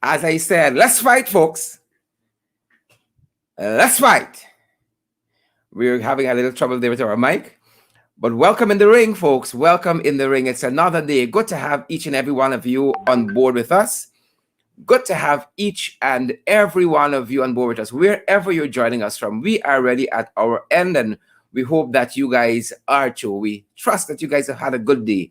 as I said, let's fight, folks. Let's fight. We're having a little trouble there with our mic. But welcome in the ring, folks. Welcome in the ring. It's another day. Good to have each and every one of you on board with us. Good to have each and every one of you on board with us, wherever you're joining us from. We are ready at our end, and we hope that you guys are too. We trust that you guys have had a good day,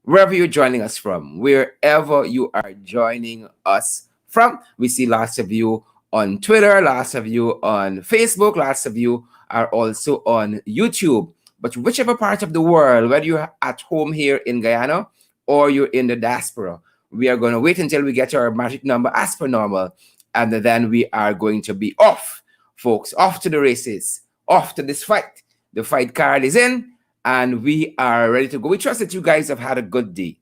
wherever you're joining us from, wherever you are joining us from. We see lots of you on Twitter, lots of you on Facebook, lots of you are also on YouTube. But whichever part of the world, whether you're at home here in Guyana or you're in the diaspora, we are going to wait until we get to our magic number as per normal. And then we are going to be off, folks, off to the races, off to this fight. The fight card is in and we are ready to go. We trust that you guys have had a good day.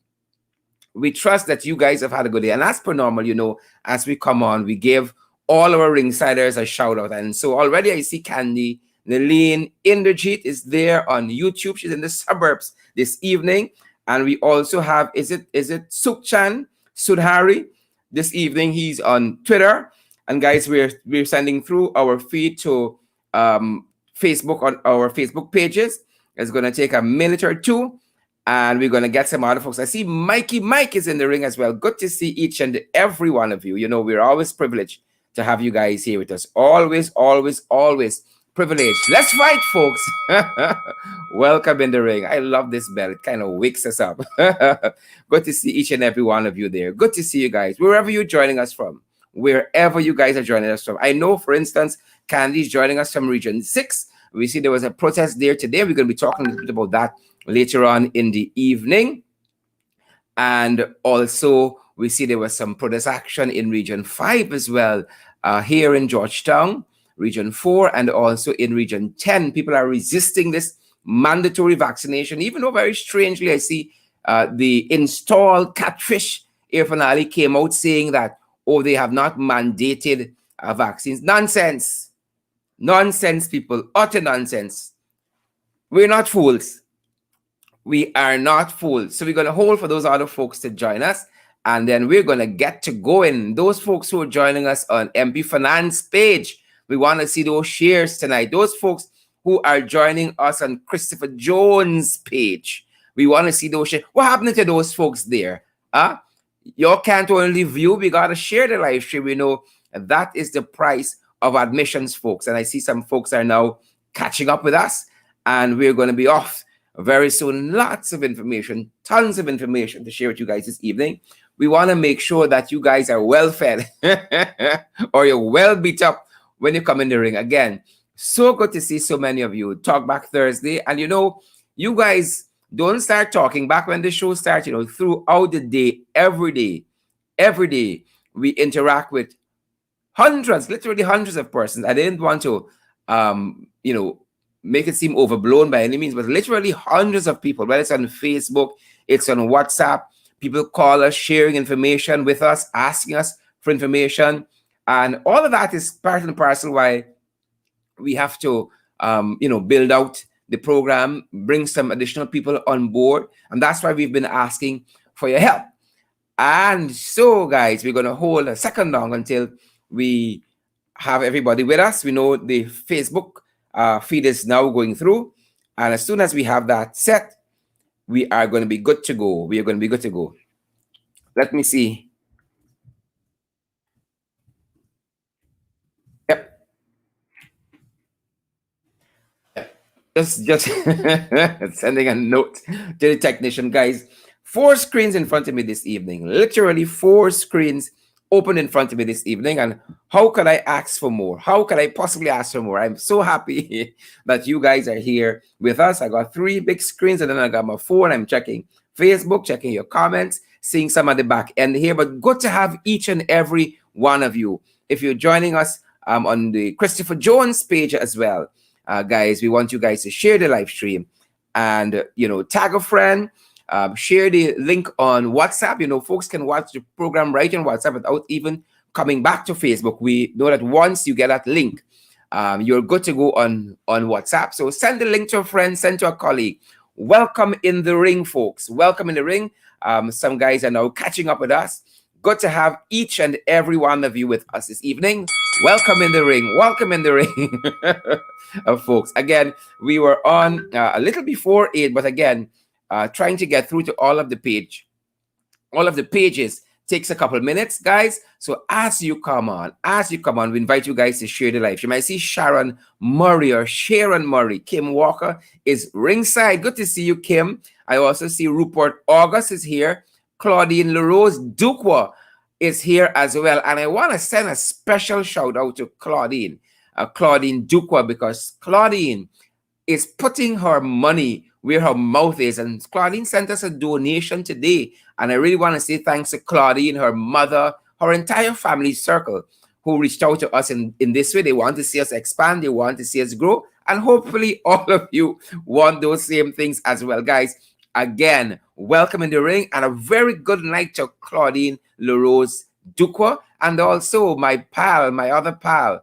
We trust that you guys have had a good day. And as per normal, you know, as we come on, we give all our Ringsiders a shout out. And so already I see Candy Nelene Inderjeet is there on YouTube. She's in the suburbs this evening. And we also have, is it Sukchan Sudhari this evening? He's on Twitter. And guys, we're sending through our feed to Facebook on our Facebook pages. It's going to take a minute or two. And we're going to get some other folks. I see Mikey Mike is in the ring as well. Good to see each and every one of you. You know, we're always privileged to have you guys here with us. Always, always, always privileged. Let's fight, folks. Welcome in the ring. I love this bell. It kind of wakes us up. Good to see each and every one of you there. Good to see you guys, wherever you're joining us from, wherever you guys are joining us from. I know, for instance, Candy's joining us from Region 6. We see there was a protest there today. We're going to be talking a little bit about that later on in the evening. And also, we see there was some protest action in Region 5 as well, here in Georgetown, Region 4, and also in Region 10. People are resisting this mandatory vaccination, even though very strangely, I see the installed catfish air finale came out saying that, oh, they have not mandated vaccines. Nonsense. Nonsense, people. Utter nonsense. We're not fools. We are not fools. So we're going to hold for those other folks to join us. And then we're going to get to going. Those folks who are joining us on MP Finance page, we want to see those shares tonight. Those folks who are joining us on Christopher Jones' page, we want to see those shares. What happened to those folks there? You can't only view, we got to share the live stream. We know that is the price of admissions, folks. And I see some folks are now catching up with us. And we're going to be off very soon. Lots of information, tons of information to share with you guys this evening. We want to make sure that you guys are well fed or you're well beat up when you come in the ring. Again, so good to see so many of you. Talk Back Thursday. And you know, you guys don't start talking back when the show starts, you know, throughout the day, every day, we interact with hundreds, literally hundreds of persons. I didn't want to, you know, make it seem overblown by any means, but literally hundreds of people, whether it's on Facebook, it's on WhatsApp, people call us, sharing information with us, asking us for information. And all of that is part and parcel why we have to, you know, build out the program, bring some additional people on board. And that's why we've been asking for your help. And so, guys, we're going to hold a second long until we have everybody with us. We know the Facebook feed is now going through. And as soon as we have that set, we are going to be good to go. We are going to be good to go. Let me see. Yep. Just sending a note to the technician, guys. 4 screens in front of me this evening. Literally 4 screens open in front of me this evening. And how could I ask for more? How could I possibly ask for more? I'm so happy that you guys are here with us. I got 3 big screens and then I got my phone. I'm checking Facebook, checking your comments, seeing some at the back end here. But good to have each and every one of you. If you're joining us on the Christopher Jones page as well, guys, we want you guys to share the live stream and, you know, tag a friend. Share the link on WhatsApp. You know, folks can watch the program right on WhatsApp without even coming back to Facebook. We know that once you get that link, you're good to go on WhatsApp. So send the link to a friend, send to a colleague. Welcome in the ring, folks. Welcome in the ring. Some guys are now catching up with us. Good to have each and every one of you with us this evening. Welcome in the ring. Welcome in the ring, folks. Again, we were on a little before 8, but again, trying to get through to all of the pages takes a couple minutes, guys. So as you come on, we invite you guys to share the live. You might see Sharon Murray or Sharon Murray. Kim Walker is ringside. Good to see you, Kim. I also see Rupert August is here. Claudine LaRose Dukwa is here as well. And I want to send a special shout out to Claudine Dukwa, because Claudine is putting her money where her mouth is. And Claudine sent us a donation today. And I really want to say thanks to Claudine, her mother, her entire family circle who reached out to us in this way. They want to see us expand. They want to see us grow. And hopefully all of you want those same things as well, guys. Again, welcome in the ring, and a very good night to Claudine LaRose Dukwa, and also my other pal,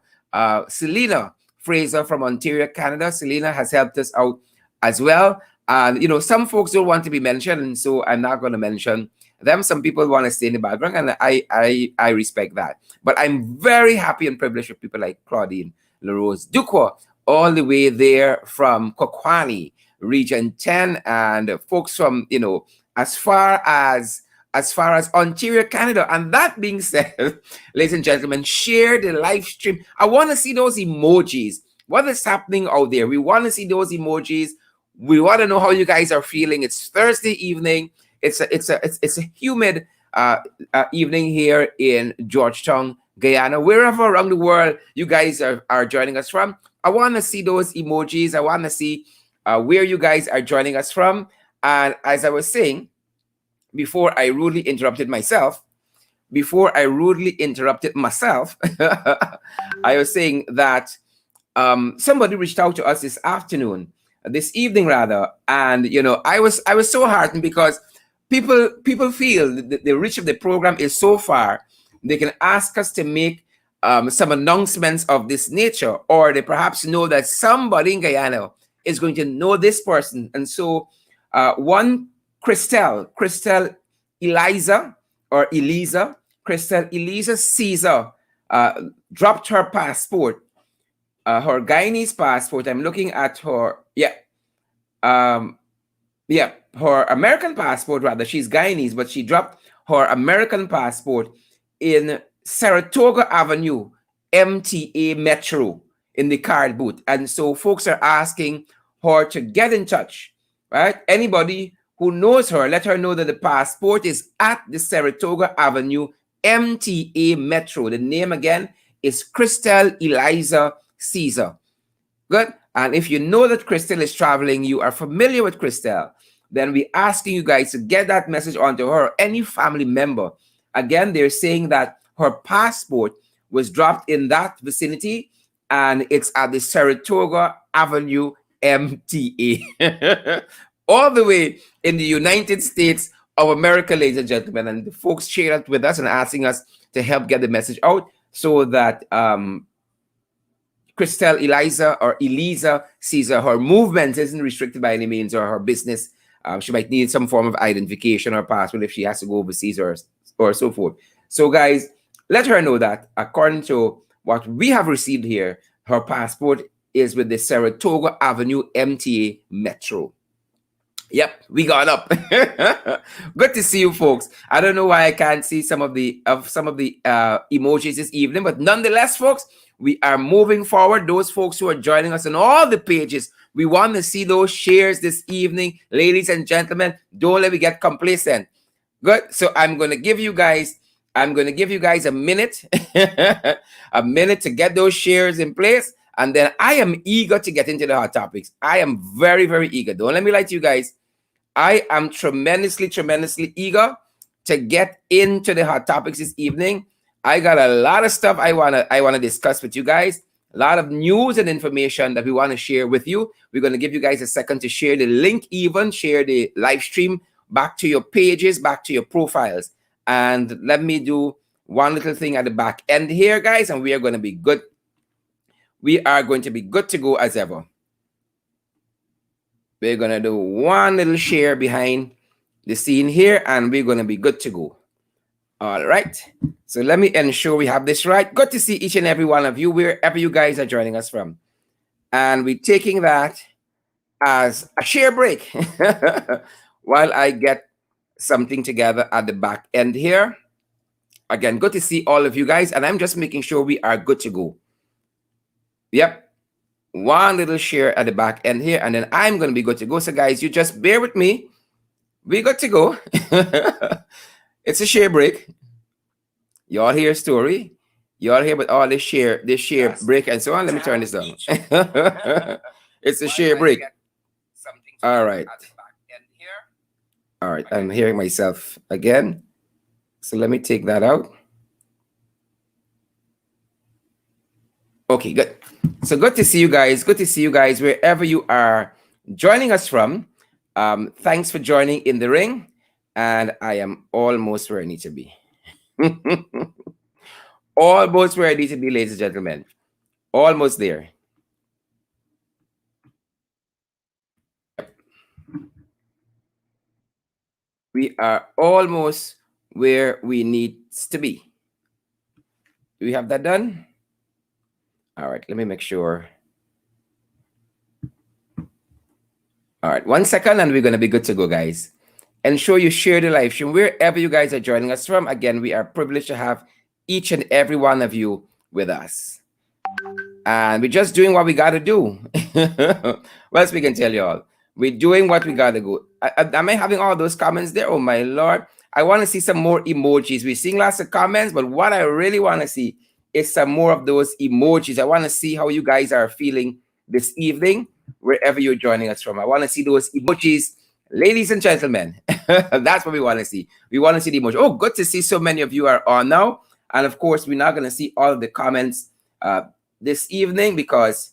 Selena Fraser from Ontario, Canada. Selena has helped us out as well. And, some folks don't want to be mentioned, and so I'm not going to mention them. Some people want to stay in the background, and I respect that. But I'm very happy and privileged with people like Claudine LaRose Dukwa, all the way there from Kokwani, Region 10, and folks from, as far as Ontario, Canada. And that being said, ladies and gentlemen, share the live stream. I want to see those emojis. What is happening out there? We want to see those emojis. We want to know how you guys are feeling. It's Thursday evening. It's a humid evening here in Georgetown, Guyana, wherever around the world you guys are joining us from. I want to see those emojis. I want to see where you guys are joining us from. And as I was saying, before I rudely interrupted myself, I was saying that somebody reached out to us this evening rather, and I was so heartened, because people feel the reach of the program is so far, they can ask us to make some announcements of this nature, or they perhaps know that somebody in Guyana is going to know this person. And so one Christelle Eliza Caesar dropped her passport, her Guyanese passport. I'm looking at her, her American passport rather. She's Guyanese, but she dropped her American passport in Saratoga Avenue, MTA Metro, in the card booth. And so folks are asking her to get in touch, right? Anybody who knows her, let her know that the passport is at the Saratoga Avenue MTA Metro. The name again is Christelle Eliza Caesar. Good. And if you know that Christelle is traveling, you are familiar with Christelle, then we're asking you guys to get that message onto her, any family member. Again, they're saying that her passport was dropped in that vicinity, and it's at the Saratoga Avenue MTA. All the way in the United States of America, ladies and gentlemen. And the folks shared it with us and asking us to help get the message out so that Christelle Eliza Caesar, her movement isn't restricted by any means, or her business. She might need some form of identification or passport if she has to go overseas or so forth. So guys, let her know that according to what we have received here, her passport is with the Saratoga Avenue MTA Metro. Yep, we got up. Good to see you folks. I don't know why I can't see some of the emojis this evening, but nonetheless, folks, we are moving forward. Those folks who are joining us on all the pages, we want to see those shares this evening. Ladies and gentlemen, don't let me get complacent. Good. So I'm going to give you guys a minute, a minute to get those shares in place. And then I am eager to get into the hot topics. I am very, very eager. Don't let me lie to you guys. I am tremendously, tremendously eager to get into the hot topics this evening. I got a lot of stuff I wanna discuss with you guys. A lot of news and information that we want to share with you. We're going to give you guys a second to share the link, even share the live stream back to your pages, back to your profiles. And let me do one little thing at the back end here, guys, and we are going to be good. We are going to be good to go as ever. We're going to do one little share behind the scene here, and we're going to be good to go. All right. So let me ensure we have this right. Good to see each and every one of you, wherever you guys are joining us from. And we're taking that as a share break while I get something together at the back end here. Again, good to see all of you guys. And I'm just making sure we are good to go. Yep. One little share at the back end here, and then I'm going to be good to go. So guys, you just bear with me. We got to go. It's a share break. You all hear a story. You all hear about all this share break and so on. Let me turn this down. It's a share break. All right. All right. I'm hearing myself again. So let me take that out. Okay, good. So good to see you guys. Good to see you guys wherever you are joining us from. Thanks for joining in the ring. And I am almost where I need to be. Almost where I need to be, ladies and gentlemen. Almost there. We are almost where we need to be. Do we have that done? All right, let me make sure. All right, 1 second and we're going to be good to go, guys. Ensure you share the live stream wherever you guys are joining us from. Again, we are privileged to have each and every one of you with us. And we're just doing what we got to do. What else we can tell you all? We're doing what we got to do. Am I having all those comments there? Oh, my Lord. I want to see some more emojis. We're seeing lots of comments, but what I really want to see is some more of those emojis. I want to see how you guys are feeling this evening, wherever you're joining us from. I want to see those emojis. Ladies and gentlemen, that's what we want to see. We want to see the emoji. Oh, good to see so many of you are on now. And of course, we're not going to see all of the comments this evening because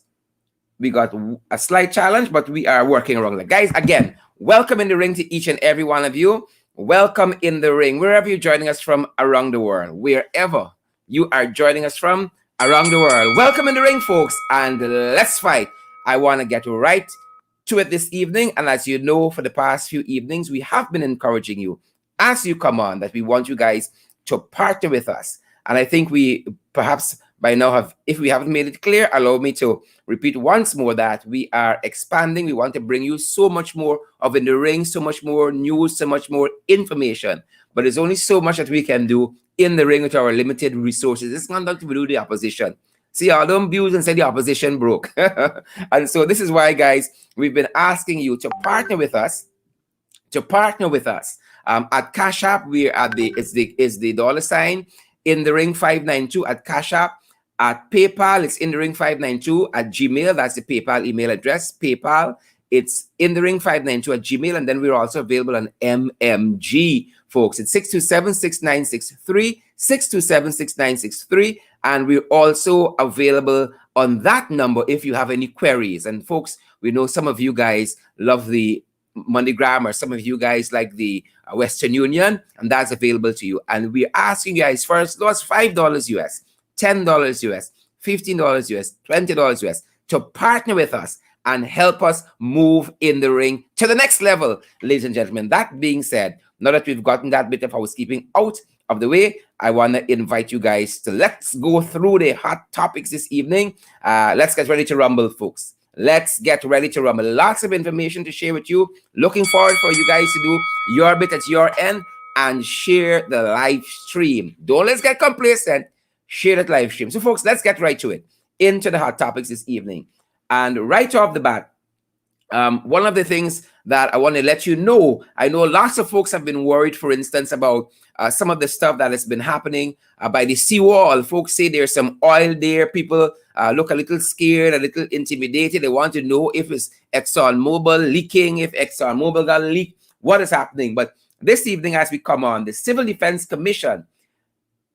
we got a slight challenge, but we are working around it. Guys, again, welcome in the ring to each and every one of you. Welcome in the ring, wherever you're joining us from around the world, wherever you are joining us from around the world. Welcome in the ring, folks, and let's fight. I want to get right to it this evening. And as you know, for the past few evenings, we have been encouraging you as you come on that we want you guys to partner with us. And I think we perhaps by now have, if we haven't made it clear, allow me to repeat once more that we are expanding. We want to bring you so much more of in the ring, so much more news, so much more information. But there's only so much that we can do in the ring with our limited resources. It's not nothing to do with the opposition. See, all them views and say the opposition broke. And so this is why, guys, we've been asking you to partner with us. At Cash App, we're at the $, in the ring 592 at Cash App. At PayPal, it's in the ring 592 at Gmail. That's the PayPal email address. PayPal, it's in the ring 592 at Gmail. And then we're also available on MMG, folks. It's 627-6963, 627-6963. And we're also available on that number if you have any queries. And folks, we know some of you guys love the MoneyGram, or some of you guys like the Western Union, and that's available to you. And we're asking you guys first, those $5 US, $10 US, $15 US, $20 US to partner with us and help us move in the ring to the next level, ladies and gentlemen. That being said, now that we've gotten that bit of housekeeping out of the way, I want to invite you guys to let's go through the hot topics this evening. Let's get ready to rumble, folks. Let's get ready to rumble. Lots of information to share with you. Looking forward for you guys to do your bit at your end and share the live stream. Don't let's get complacent. Share that live stream. So, folks, let's get right to it. Into the hot topics this evening. And right off the bat, one of the things that I want to let you know, I know lots of folks have been worried, for instance, about some of the stuff that has been happening by the seawall. Folks say there's some oil there. People look a little scared, a little intimidated. They want to know if it's ExxonMobil leaking, if ExxonMobil got leaked, what is happening. But this evening, as we come on, the Civil Defense Commission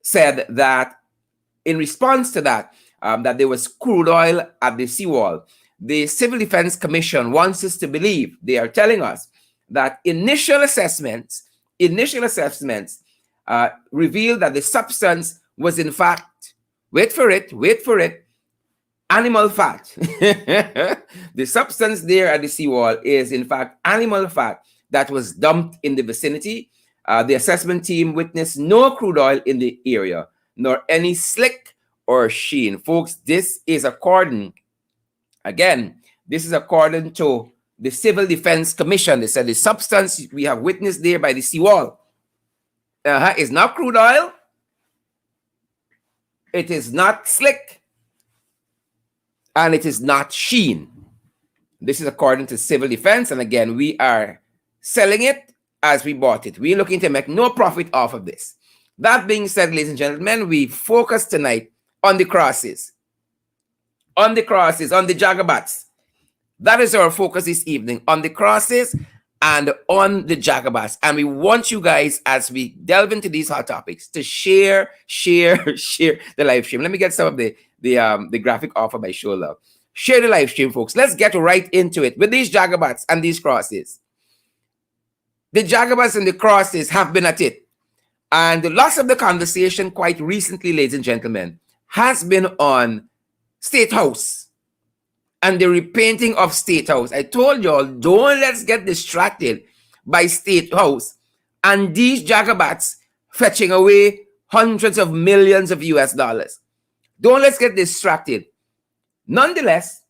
said that in response to that, that there was crude oil at the seawall. The Civil Defense Commission wants us to believe, they are telling us, that initial assessments revealed that the substance was in fact, wait for it, animal fat. The substance there at the seawall is in fact animal fat that was dumped in the vicinity. The assessment team witnessed no crude oil in the area, nor any slick or sheen. Folks, this is according to the Civil Defense Commission. They said the substance we have witnessed there by the seawall is not crude oil. It is not slick. And it is not sheen. This is according to Civil Defense. And again, we are selling it as we bought it. We're looking to make no profit off of this. That being said, ladies and gentlemen, we focus tonight on the crosses. On the crosses, on the jagabats. That is our focus this evening, on the crosses and on the jagabats. And we want you guys, as we delve into these hot topics, to share the live stream. Let me get some of the graphic off of my shoulder. Share the live stream, folks. Let's get right into it with these jagabats and these crosses. The jagabats and the crosses have been at it. And lots of the conversation quite recently, ladies and gentlemen, has been on State House and the repainting of State House. I told y'all, don't let's get distracted by State House and these jagabats fetching away hundreds of millions of US dollars. Don't let's get distracted. Nonetheless,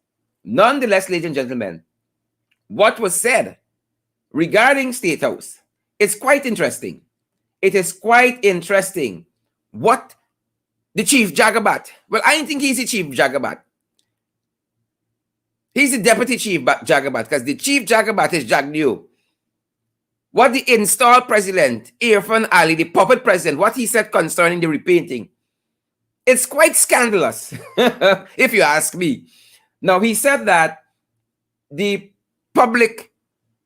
ladies and gentlemen, what was said regarding State House is quite interesting. It is quite interesting what the chief jagabat, well, I don't think he's the chief jagabat. He's the deputy chief jagabat, because the chief jagabat is Jagnew. What the installed president, Irfan Ali, the puppet president, what he said concerning the repainting, it's quite scandalous, if you ask me. Now, he said that the Public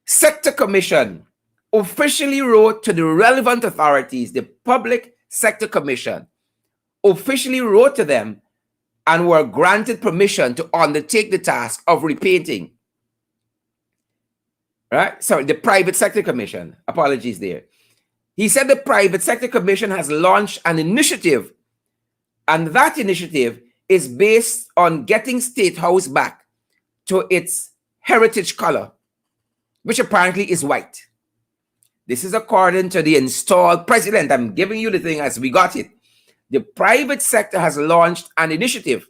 Sector Commission officially wrote to the relevant authorities. The Public Sector Commission officially wrote to them and were granted permission to undertake the task of repainting. Right? Sorry, the Private Sector Commission. Apologies there. He said the Private Sector Commission has launched an initiative, and that initiative is based on getting State House back to its heritage color, which apparently is white. This is according to the installed president. I'm giving you the thing as we got it. The private sector has launched an initiative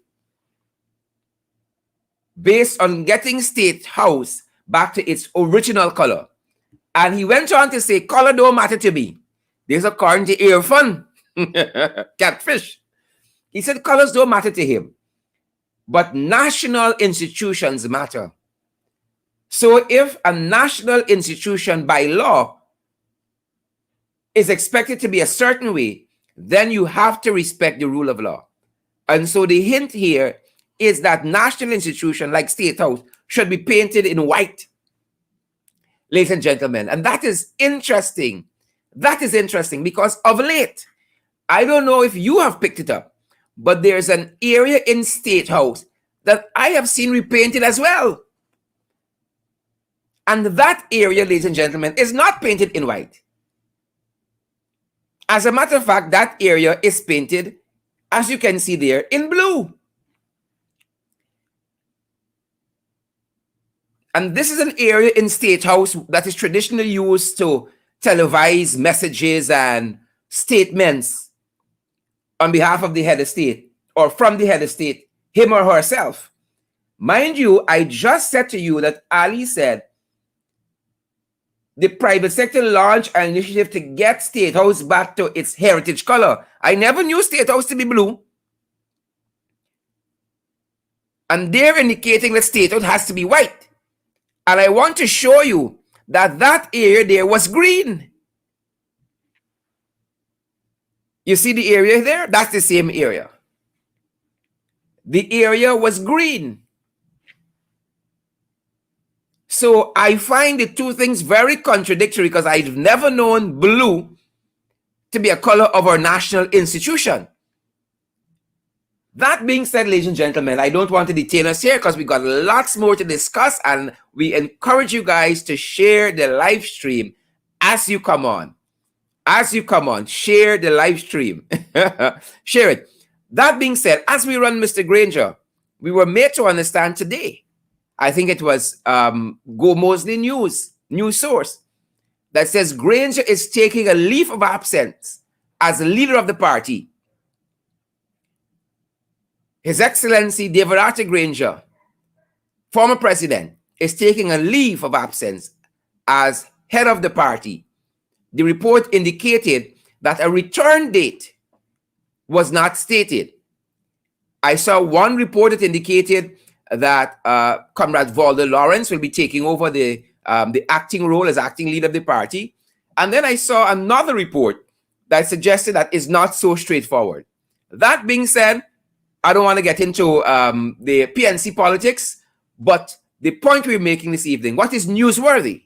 based on getting State House back to its original color. And he went on to say, color don't matter to me. This is according to Irfan, Catfish. He said colors don't matter to him, but national institutions matter. So if a national institution by law is expected to be a certain way, then you have to respect the rule of law. And so the hint here is that national institution like State House should be painted in white, ladies and gentlemen. And that is interesting. That is interesting because of late, I don't know if you have picked it up, but there's an area in State House that I have seen repainted as well. And that area, ladies and gentlemen, is not painted in white. As a matter of fact, that area is painted, as you can see there, in blue. And this is an area in State House that is traditionally used to televise messages and statements on behalf of the head of state or from the head of state, him or herself. Mind you, I just said to you that Ali said the private sector launched an initiative to get State House back to its heritage color. I never knew State House to be blue. And they're indicating that State House has to be white. And I want to show you that that area there was green. You see the area there? That's the same area. The area was green. So I find the two things very contradictory because I've never known blue to be a color of our national institution. That being said, ladies and gentlemen, I don't want to detain us here because we got lots more to discuss, and we encourage you guys to share the live stream as you come on. As you come on, share the live stream. Share it. That being said, as we run Mr. Granger, we were made to understand today, I think it was Go Mosley News source, that says Granger is taking a leave of absence as the leader of the party. His Excellency David Arthur Granger, former president, is taking a leave of absence as head of the party. The report indicated that a return date was not stated. I saw one report that indicated that Comrade Valder Lawrence will be taking over the acting role as acting leader of the party. And then I saw another report that suggested that is not so straightforward. That being said, I don't want to get into the PNC politics, but the point we're making this evening, what is newsworthy,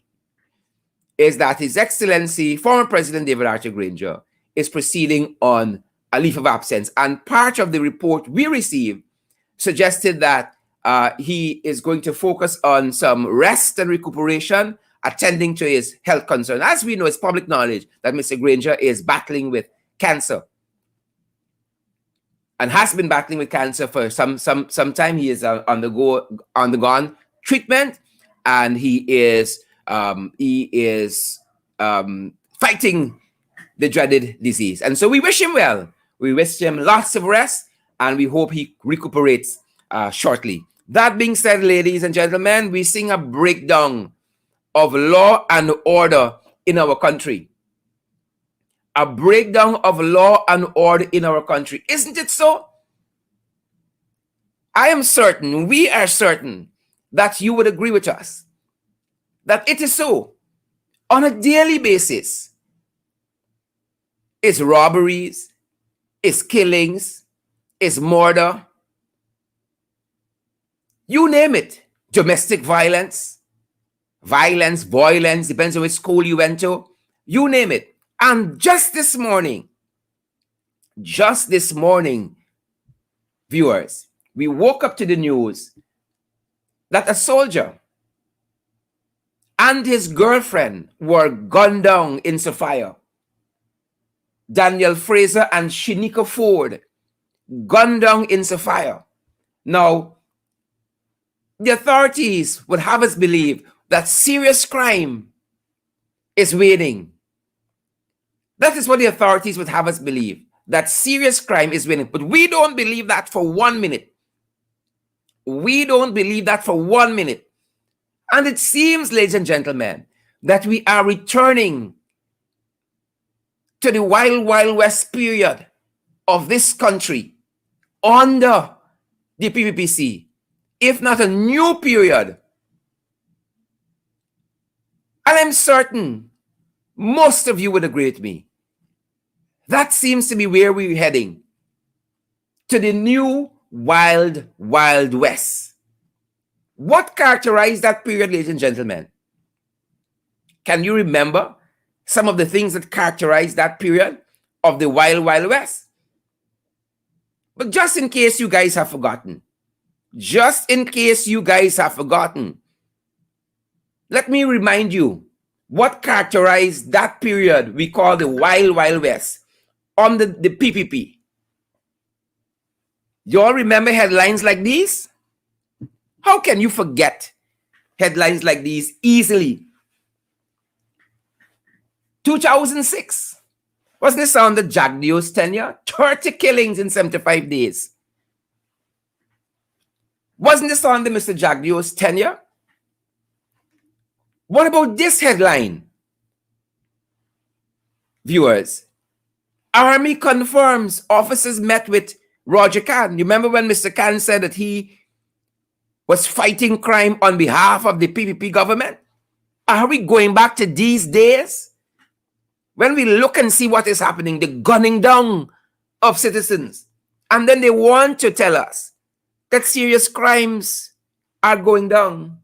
is that His Excellency, former President David Arthur Granger, is proceeding on a leave of absence. And part of the report we received suggested that he is going to focus on some rest and recuperation, attending to his health concern. As we know, it's public knowledge that Mr. Granger is battling with cancer and has been battling with cancer for some time. He is undergone treatment, and he is fighting the dreaded disease. And so we wish him well. We wish him lots of rest, and we hope he recuperates shortly. That being said, ladies and gentlemen, we seeing a breakdown of law and order in our country. A breakdown of law and order in our country. Isn't it so? I am certain, we are certain, that you would agree with us that it is so. On a daily basis, it's robberies, it's killings, it's murder, you name it. Domestic violence, violence, depends on which school you went to, you name it. And just this morning, viewers, we woke up to the news that a soldier and his girlfriend were gunned down in Sophia. Daniel Fraser and Shinika Ford gunned down in Sophia. Now, the authorities would have us believe that serious crime is waiting. That is what the authorities would have us believe, that serious crime is waiting. But we don't believe that for 1 minute. We don't believe that for 1 minute. And it seems, ladies and gentlemen, that we are returning to the Wild Wild West period of this country under the PPPC, if not a new period. And I'm certain most of you would agree with me. That seems to be where we're heading, to the new Wild Wild West. What characterized that period, ladies and gentlemen? Can you remember some of the things that characterized that period of the Wild Wild West? But just in case you guys have forgotten, let me remind you what characterized that period we call the Wild Wild West under the PPP. You all remember headlines like these? How can you forget headlines like these easily? 2006. Wasn't this under Jagdeo's tenure? 30 killings in 75 days. Wasn't this under Mr. Jagdeo's tenure? What about this headline? Viewers, Army confirms officers met with Roger Khan. You remember when Mr. Khan said that he was fighting crime on behalf of the PPP government? Are we going back to these days? When we look and see what is happening, the gunning down of citizens, and then they want to tell us that serious crimes are going down.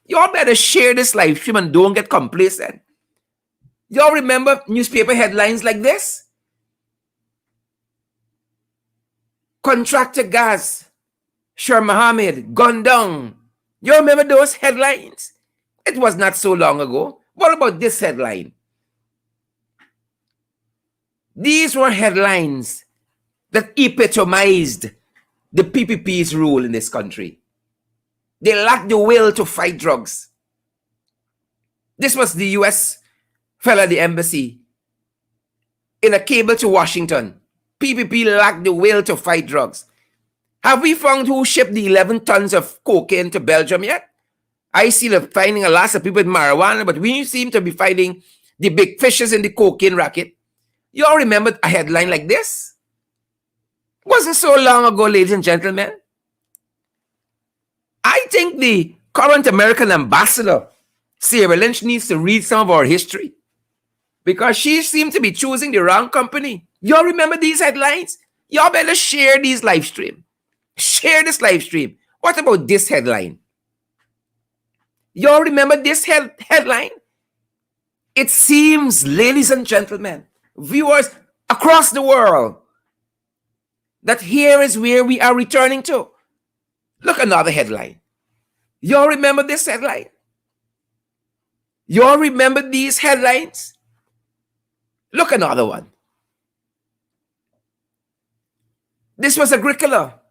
Y'all better share this live stream and don't get complacent. Y'all remember newspaper headlines like this? Contractor gas, Sher Mohammed, gunned down. You remember those headlines? It was not so long ago. What about this headline? These were headlines that epitomized the PPP's rule in this country. They lacked the will to fight drugs. This was the U.S. fell at the embassy in a cable to Washington. PPP lacked the will to fight drugs. Have we found who shipped the 11 tons of cocaine to Belgium yet? I see the finding a lot of people with marijuana, but we seem to be fighting the big fishes in the cocaine racket. You all remember a headline like this? Wasn't so long ago, ladies and gentlemen. I think the current American ambassador, Sarah Lynch, needs to read some of our history because she seemed to be choosing the wrong company. Y'all remember these headlines? Y'all better share these live stream. Share this live stream. What about this headline? Y'all remember this headline? It seems, ladies and gentlemen, viewers across the world, that here is where we are returning to. Look, another headline. Y'all remember this headline? Y'all remember these headlines? Look, another one. This was Agricola.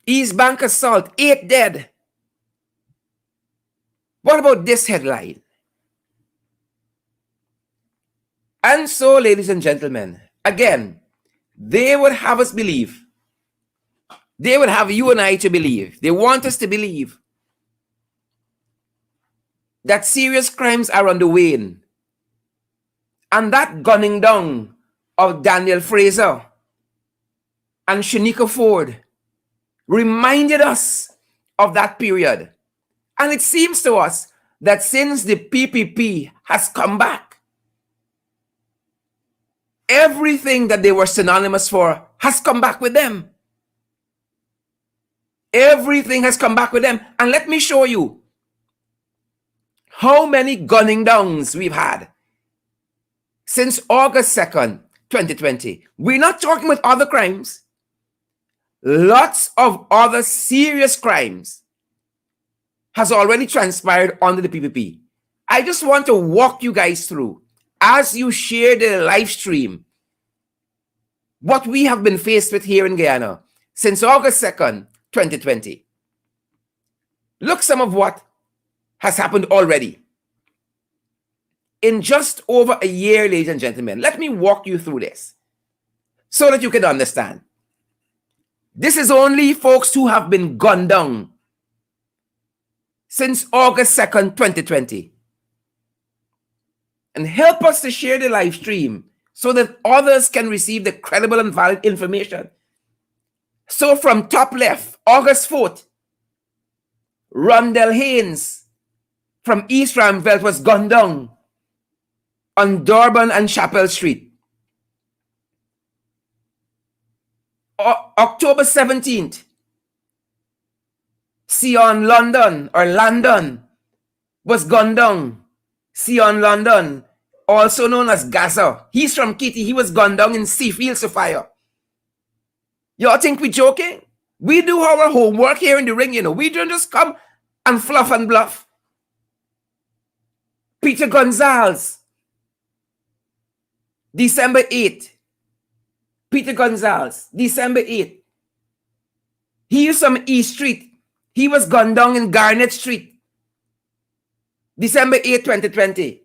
East Bank assault, 8 dead. What about this headline? And so, ladies and gentlemen, again, they would have us believe. They would have you and I to believe. They want us to believe that serious crimes are on the wane. And that gunning down of Daniel Fraser and Shanika Ford reminded us of that period. And it seems to us that since the PPP has come back, everything that they were synonymous for has come back with them. Everything has come back with them. And let me show you how many gunning downs we've had since August 2nd, 2020. We're not talking about other crimes. Lots of other serious crimes has already transpired under the PPP. I just want to walk you guys through, as you share the live stream, what we have been faced with here in Guyana since August 2nd, 2020. Look some of what has happened already. In just over a year, ladies and gentlemen, let me walk you through this so that you can understand. This is only folks who have been gunned down since August 2nd, 2020. And help us to share the live stream so that others can receive the credible and valid information. So from top left, August 4th, Rondell Haynes from East Ramvelt was gunned down on Durban and Chapel Street. October 17th, Sion London was gunned down. Sion London, also known as Gaza. He's from Kitty. He was gunned down in Seafield, Sophia. Y'all think we joking? We do our homework here in the ring, you know. We don't just come and fluff and bluff. Peter Gonzalez, December 8th. Peter Gonzalez, December 8th. He is from East Street. He was gunned down in Garnet Street, December 8th, 2020.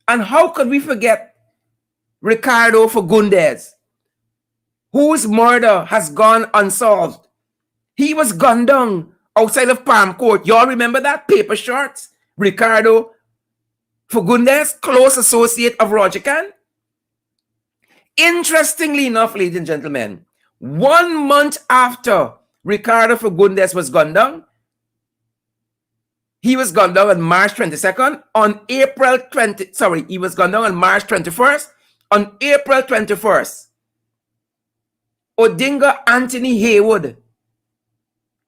And how could we forget Ricardo Fagundes, whose murder has gone unsolved? He was gunned down outside of Palm Court. Y'all remember that? Paper shorts. Ricardo Fagundes, close associate of Roger Khan. Interestingly enough, ladies and gentlemen, 1 month after Ricardo Fagundes was gunned down, he was gunned down on March 22nd. He was gunned down on March 21st. On April 21st, Odinga Anthony Haywood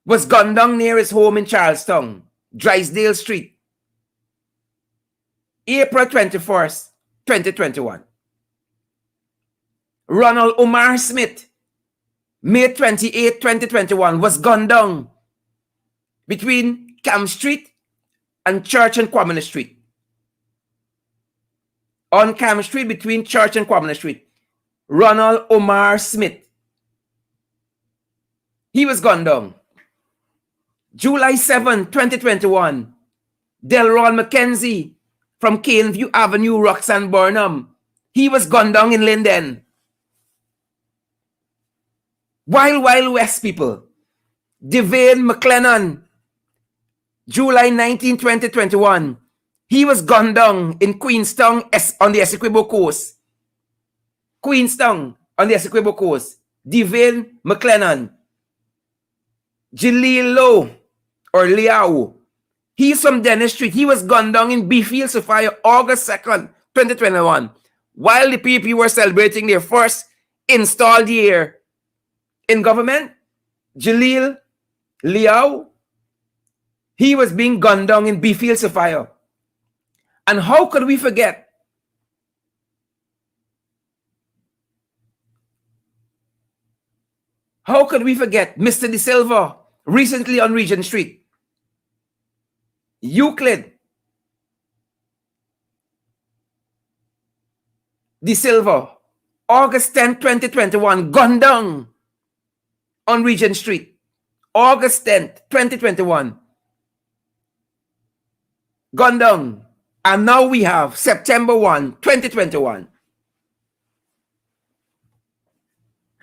was gunned down near his home in Charlestown, Drysdale Street. April 21st, 2021. Ronald Omar Smith, May 28, 2021, was gunned down between Camp Street and Church and Kwamina Street. On Camp Street, between Church and Kwamina Street, Ronald Omar Smith. He was gunned down. July 7, 2021, Delron McKenzie from Caneview Avenue, Roxanne Burnham. He was gunned down in Linden. Wild West people. Devane McLennan, July 19, 2021. He was gunned down in Queenstown on the Essequibo Coast. Queenstown on the Essequibo Coast. Devane McLennan. Jaleel Lowe or Liao. He's from Dennis Street. He was gunned down in Beefield, Sophia, August 2nd, 2021. While the PPP were celebrating their first installed year in government, Jaleel Liao, he was being gunned down in Beefield, Sophia. And how could we forget? How could we forget Mr. De Silva, recently on Regent Street? Euclid De Silva, August 10, 2021, gunned down on Regent Street. August 10th, 2021. Gunned down. And now we have September 1, 2021.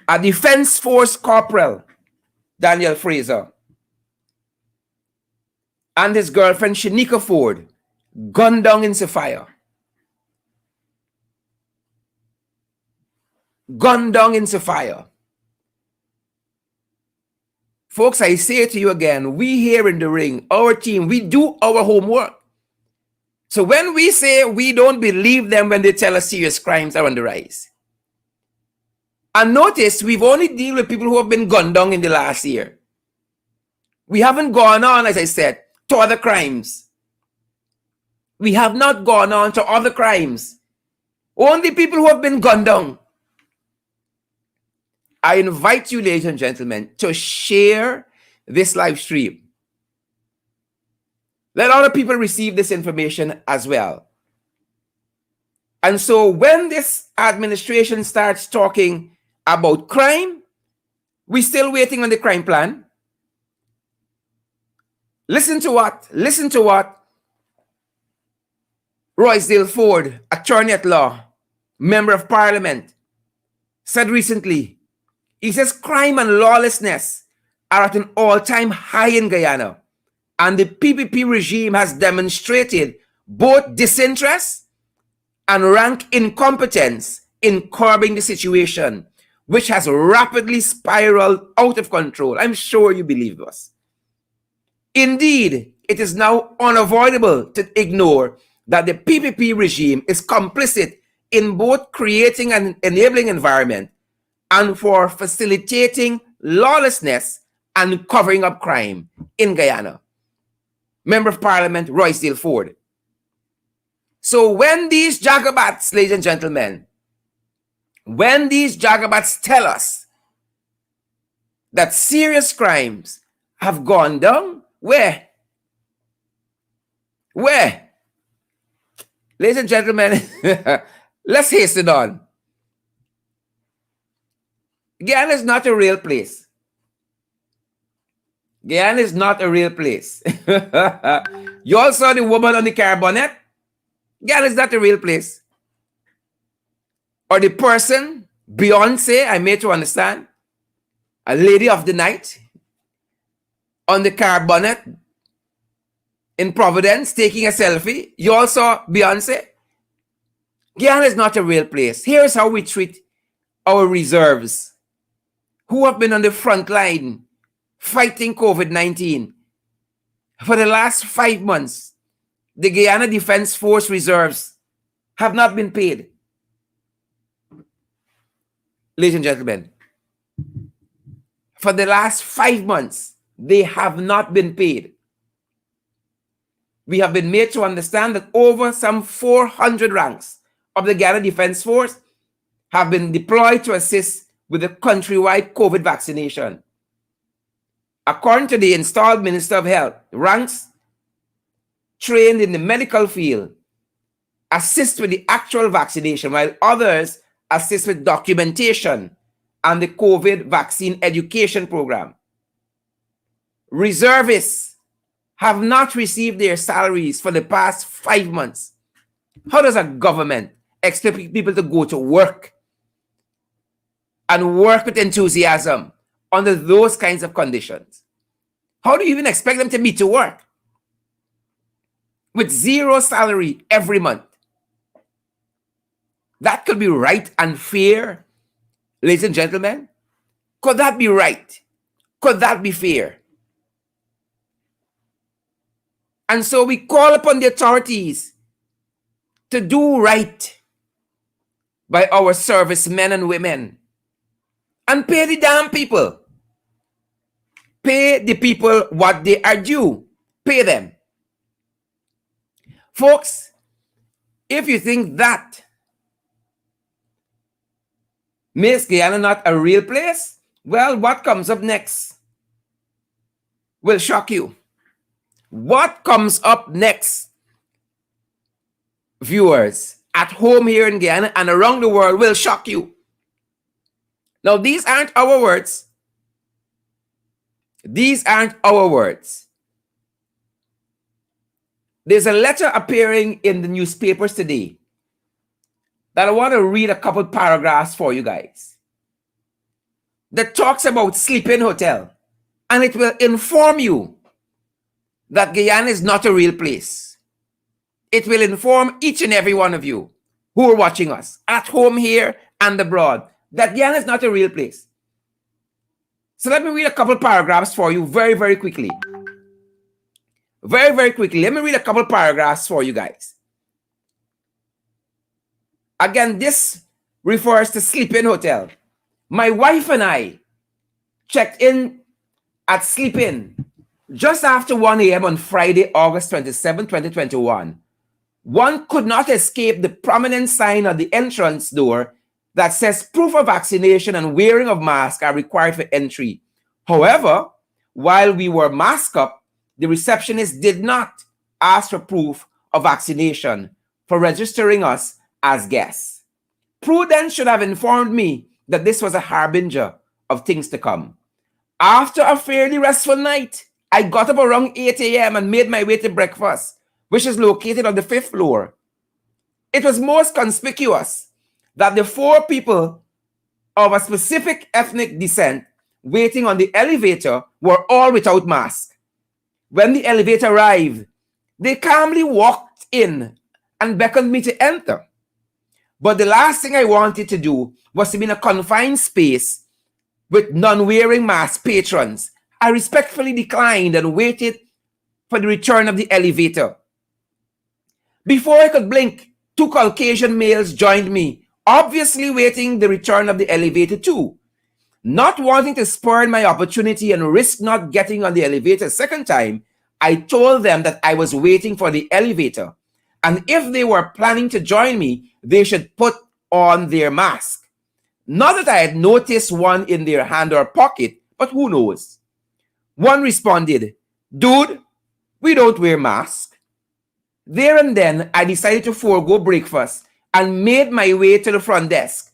A Defense Force Corporal, Daniel Fraser, and his girlfriend, Shanika Ford, gunned down in Sophia. Gunned down in Sophia. Folks, I say to you again, we here in the ring, our team, we do our homework. So when we say we don't believe them when they tell us serious crimes are on the rise. And notice, we've only dealt with people who have been gunned down in the last year. We haven't gone on, as I said, to other crimes. We have not gone on to other crimes. Only people who have been gunned down. I invite you, ladies and gentlemen, to share this live stream. Let other people receive this information as well. And so when this administration starts talking about crime, we're still waiting on the crime plan. Listen to what Roysdale Ford, attorney at law, member of parliament, said recently. He says crime and lawlessness are at an all-time high in Guyana, and the PPP regime has demonstrated both disinterest and rank incompetence in curbing the situation, which has rapidly spiraled out of control. I'm sure you believe us. Indeed, it is now unavoidable to ignore that the PPP regime is complicit in both creating an enabling environment and for facilitating lawlessness and covering up crime in Guyana. Member of Parliament, Roysdale Ford. So when these jagabats, ladies and gentlemen, when these jagabats tell us that serious crimes have gone down, where? Where? Ladies and gentlemen, let's hasten on. Guyana is not a real place. Guyana is not a real place. You all saw the woman on the car bonnet? Guyana is not a real place. Or the person, Beyonce, I made to understand, a lady of the night, on the car bonnet in Providence, taking a selfie. You all saw Beyonce? Guyana is not a real place. Here's how we treat our reserves who have been on the front line fighting COVID-19. For the last 5 months, the Guyana Defense Force reserves have not been paid. Ladies and gentlemen, for the last 5 months, they have not been paid. We have been made to understand that over some 400 ranks of the Guyana Defense Force have been deployed to assist with the countrywide COVID vaccination. According to the installed Minister of Health, ranks trained in the medical field assist with the actual vaccination, while others assist with documentation and the COVID vaccine education program. Reservists have not received their salaries for the past 5 months. How does a government expect people to go to work and work with enthusiasm under those kinds of conditions? How do you even expect them to meet to work with zero salary every month? That could be right and fair, ladies and gentlemen. Could that be right? Could that be fair? And so we call upon the authorities to do right by our servicemen and women and pay the damn people. Pay the people what they are due. Pay them. Folks, if you think that makes Guyana not a real place, well, what comes up next will shock you. What comes up next, viewers, at home here in Guyana and around the world, will shock you. Now, these aren't our words. These aren't our words. There's a letter appearing in the newspapers today that I want to read a couple paragraphs for you guys that talks about SleepIn Hotel, and it will inform you that Guyana is not a real place. It will inform each and every one of you who are watching us at home here and abroad that Guyana is not a real place. So let me read a couple paragraphs for you very, very quickly. Very, very quickly. Let me read a couple paragraphs for you guys. Again, this refers to SleepIn Hotel. My wife and I checked in at SleepIn just after 1 a.m. on Friday, August 27, 2021. One could not escape the prominent sign at the entrance door that says proof of vaccination and wearing of mask are required for entry. However, while we were masked up, the receptionist did not ask for proof of vaccination for registering us as guests. Prudence should have informed me that this was a harbinger of things to come. After a fairly restful night, I got up around 8 a.m. and made my way to breakfast, which is located on the 5th floor. It was most conspicuous that the 4 people of a specific ethnic descent waiting on the elevator were all without masks. When the elevator arrived, they calmly walked in and beckoned me to enter. But the last thing I wanted to do was to be in a confined space with non-wearing mask patrons. I respectfully declined and waited for the return of the elevator. Before I could blink, 2 Caucasian males joined me, obviously waiting the return of the elevator too. Not wanting to spurn my opportunity and risk not getting on the elevator a second time, I told them that I was waiting for the elevator, and if they were planning to join me, they should put on their mask. Not that I had noticed one in their hand or pocket, but who knows? One responded, "Dude, we don't wear masks." There and then, I decided to forego breakfast and made my way to the front desk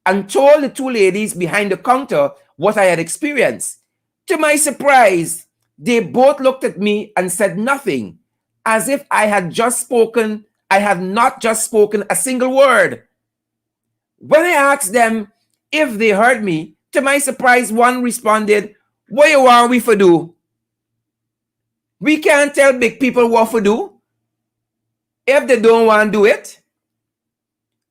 and told the 2 ladies behind the counter what I had experienced. To my surprise, they both looked at me and said nothing, as if I had not just spoken a single word. When I asked them if they heard me, to my surprise, one responded, "What you want we for do? We can't tell big people what for do if they don't want to do it."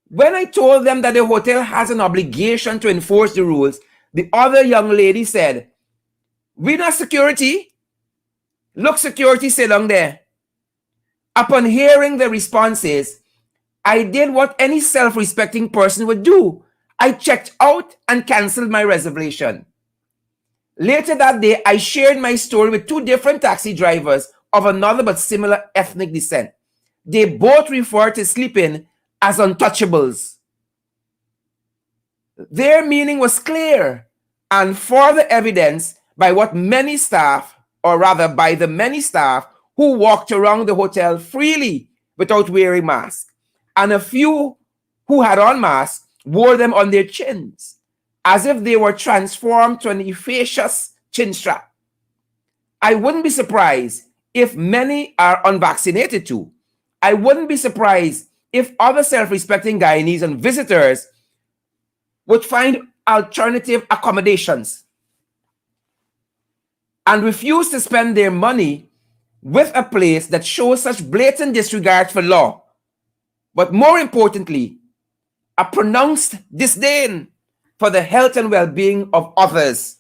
When I told them that the hotel has an obligation to enforce the rules, the other young lady said, "We not security. Look, security sit down there." Upon hearing the responses, I did what any self-respecting person would do. I checked out and canceled my reservation. Later that day, I shared my story with 2 different taxi drivers of another but similar ethnic descent. They both referred to SleepIn as Untouchables. Their meaning was clear and further evidenced by by the many staff who walked around the hotel freely without wearing masks, and a few who had on masks wore them on their chins, as if they were transformed to an efficacious chin strap. I wouldn't be surprised if many are unvaccinated too. I wouldn't be surprised if other self-respecting Guyanese and visitors would find alternative accommodations and refuse to spend their money with a place that shows such blatant disregard for law, but more importantly, a pronounced disdain for the health and well-being of others.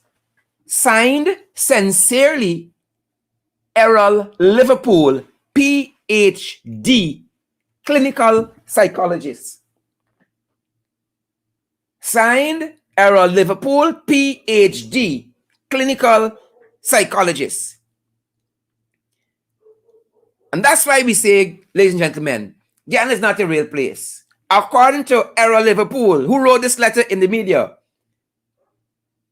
Signed, sincerely, Errol Liverpool, PhD, clinical psychologist. Signed, Errol Liverpool, PhD, clinical psychologist. And that's why we say, ladies and gentlemen, Guyana is not a real place. According to Errol Liverpool, who wrote this letter in the media,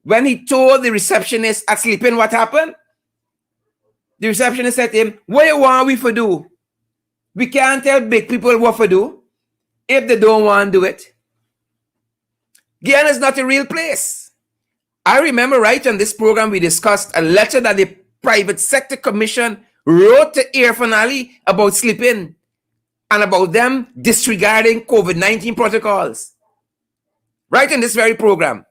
when he told the receptionist at SleepIn what happened, the receptionist said to him, what you want we for do? We can't tell big people what for do if they don't want to do it. Guyana is not a real place. I remember right on this program, we discussed a letter that the Private Sector Commission wrote to Air Finale about SleepIn and about them disregarding COVID-19 protocols. Right in this very program.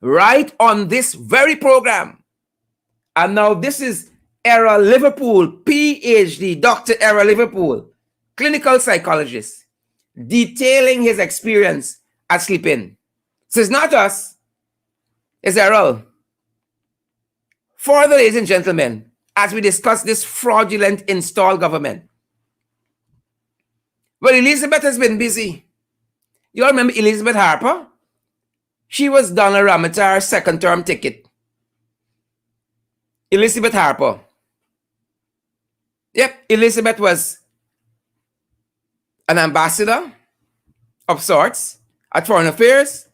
Right on this very program. And now this is Errol Liverpool, PhD, Dr. Errol Liverpool, clinical psychologist, detailing his experience at SleepIn. So it's not us, it's Errol. Further, ladies and gentlemen, as we discuss this fraudulent installed government, well, Elizabeth has been busy. You all remember Elizabeth Harper? She was Donald Ramatar's second term ticket. Elizabeth Harper. Yep, Elizabeth was an ambassador of sorts at Foreign Affairs,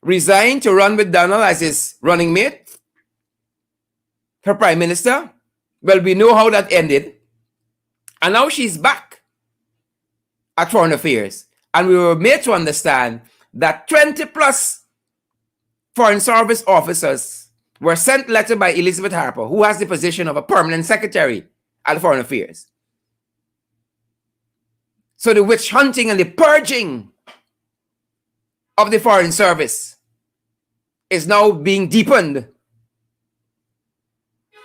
resigned to run with Donald as his running mate, her prime minister. Well, we know how that ended. And now she's back at Foreign Affairs. And we were made to understand that 20 plus Foreign Service officers were sent letter by Elizabeth Harper, who has the position of a permanent secretary at Foreign Affairs. So the witch hunting and the purging of the Foreign Service is now being deepened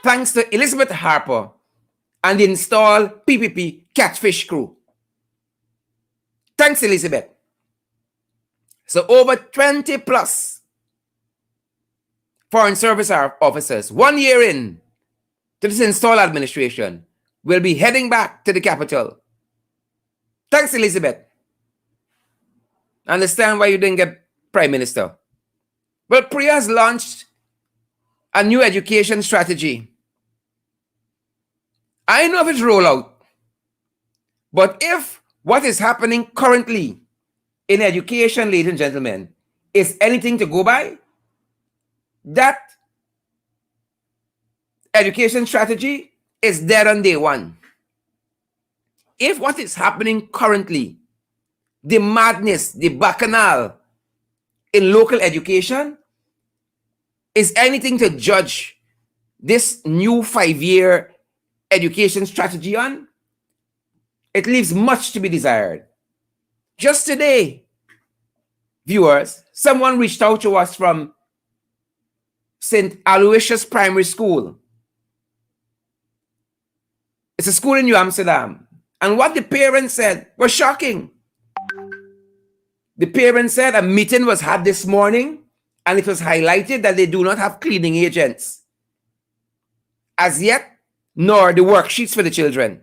thanks to Elizabeth Harper and the installed PPP catfish crew. Thanks, Elizabeth. So over 20 plus Foreign Service officers, 1 year in to this installed administration, will be heading back to the capital. Thanks, Elizabeth. I understand why you didn't get Prime Minister. Well, Priya has launched a new education strategy. I know of its rollout, but if what is happening currently in education, ladies and gentlemen, is anything to go by, that education strategy is dead on day one. If what is happening currently, the madness, the bacchanal in local education, is anything to judge this new 5-year education strategy on, it leaves much to be desired. Just today, viewers, someone reached out to us from St. Aloysius Primary School. It's a school in New Amsterdam. And what the parents said was shocking. The parents said a meeting was had this morning and it was highlighted that they do not have cleaning agents as yet, nor the worksheets for the children.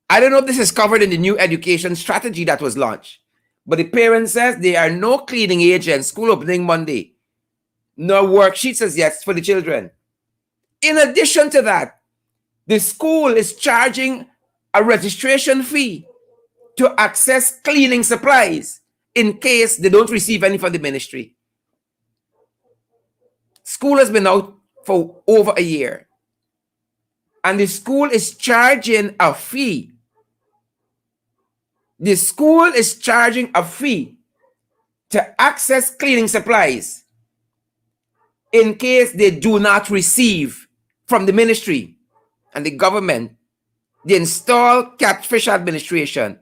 I don't know if this is covered in the new education strategy that was launched, but the parents says there are no cleaning agents, school opening Monday, no worksheets as yet for the children. In addition to that, the school is charging a registration fee to access cleaning supplies in case they don't receive any from the ministry. School has been out for over a year, and the school is charging a fee. The school is charging a fee to access cleaning supplies in case they do not receive from the ministry and the government, the installed catfish administration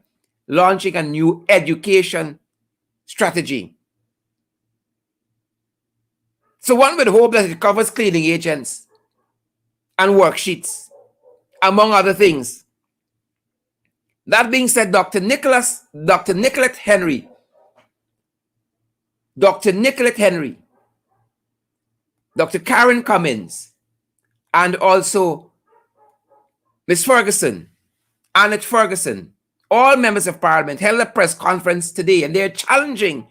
launching a new education strategy. So one would hope that it covers cleaning agents and worksheets, among other things. That being said, Dr. Nicolette Henry, Dr. Karen Cummins, and also Ms. Ferguson, Annette Ferguson, all members of parliament held a press conference today, and they're challenge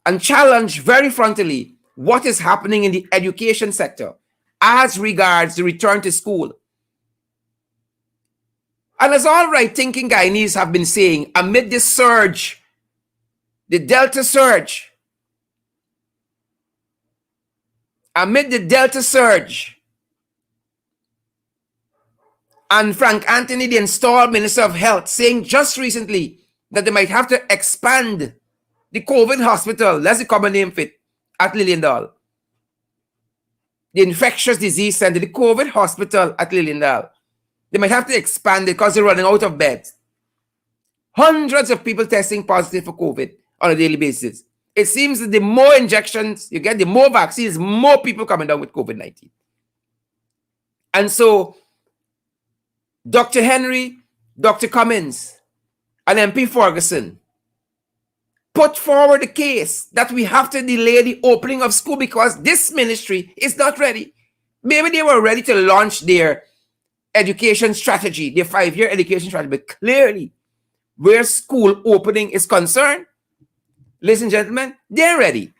very frontally what is happening in the education sector as regards the return to school. And as all right-thinking Guyanese have been saying, amid this surge, the Delta surge, and Frank Anthony, the installed Minister of Health, saying just recently that they might have to expand the COVID hospital, that's the common name for it, at Liliendal. The infectious disease center, the COVID hospital at Liliendal. They might have to expand it because they're running out of beds. Hundreds of people testing positive for COVID on a daily basis. It seems that the more injections you get, the more vaccines, more people coming down with COVID-19. And so, Dr. Henry, Dr. Cummins, and MP Ferguson put forward the case that we have to delay the opening of school because this ministry is not ready. Maybe they were ready to launch their education strategy, their 5-year education strategy, but clearly, where school opening is concerned, ladies and gentlemen, they're ready.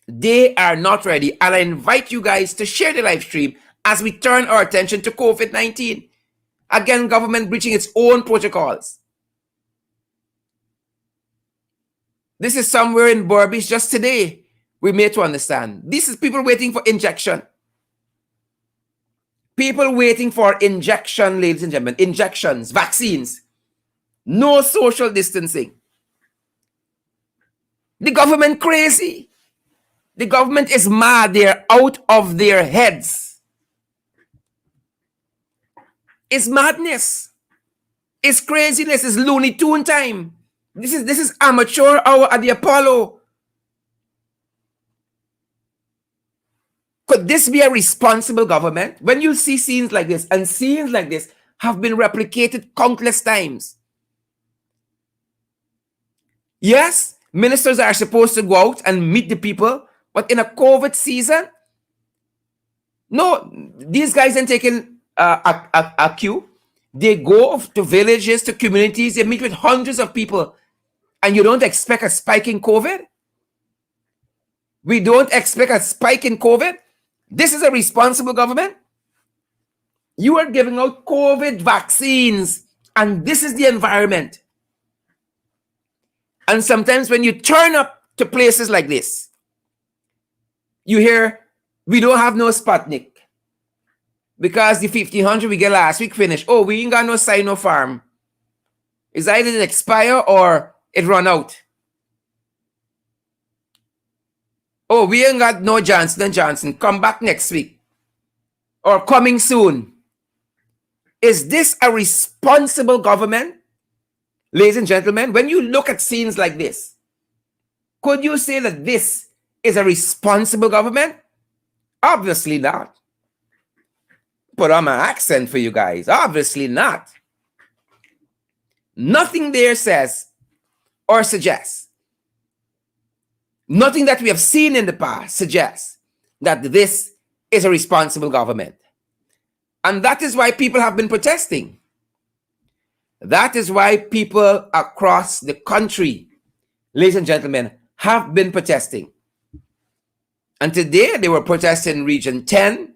They are not ready. And I invite you guys to share the live stream as we turn our attention to COVID-19. Again, government breaching its own protocols. This is somewhere in Burbage just today. We made to understand. This is people waiting for injection. People waiting for injection, ladies and gentlemen. Injections, vaccines. No social distancing. The government crazy. The government is mad. They're out of their heads. It's madness. It's craziness. It's Looney Tune time. This is amateur hour at the Apollo. Could this be a responsible government? When you see scenes like this, and scenes like this have been replicated countless times. Yes, ministers are supposed to go out and meet the people, but in a COVID season, no, these guys ain't taking a cue. They go to villages, to communities, they meet with hundreds of people, and you don't expect a spike in COVID? We don't expect a spike in COVID? This is a responsible government? You are giving out COVID vaccines, and this is the environment. And sometimes when you turn up to places like this, you hear, we don't have no Sputnik because the 1,500 we get last week finished. Oh, we ain't got no Sinopharm. It's either it expire or it run out. Oh, we ain't got no Johnson & Johnson. Come back next week. Or coming soon. Is this a responsible government? Ladies and gentlemen, when you look at scenes like this, could you say that this is a responsible government? Obviously not. Put on my accent for you guys. Obviously not. Nothing there says or suggests, nothing that we have seen in the past suggests that this is a responsible government. And that is why people have been protesting. That is why people across the country, ladies and gentlemen, have been protesting. And today they were protesting in Region 10,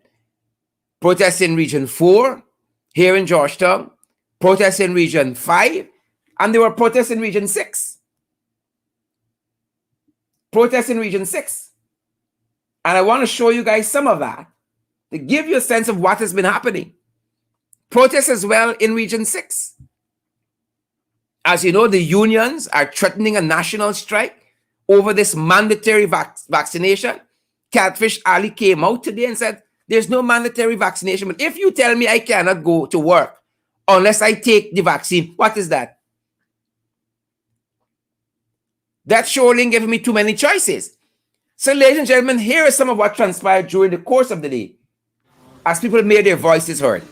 protesting in Region 4, here in Georgetown, protesting in Region 5, and they were protesting in Region 6. Protesting in Region 6. And I want to show you guys some of that to give you a sense of what has been happening. Protests as well in Region 6. As you know, the unions are threatening a national strike over this mandatory vaccination. Catfish Ali came out today and said There's no mandatory vaccination. But if you tell me I cannot go to work unless I take the vaccine, what is that? That's surely giving me too many choices. So, ladies and gentlemen, here is some of what transpired during the course of the day as people made their voices heard.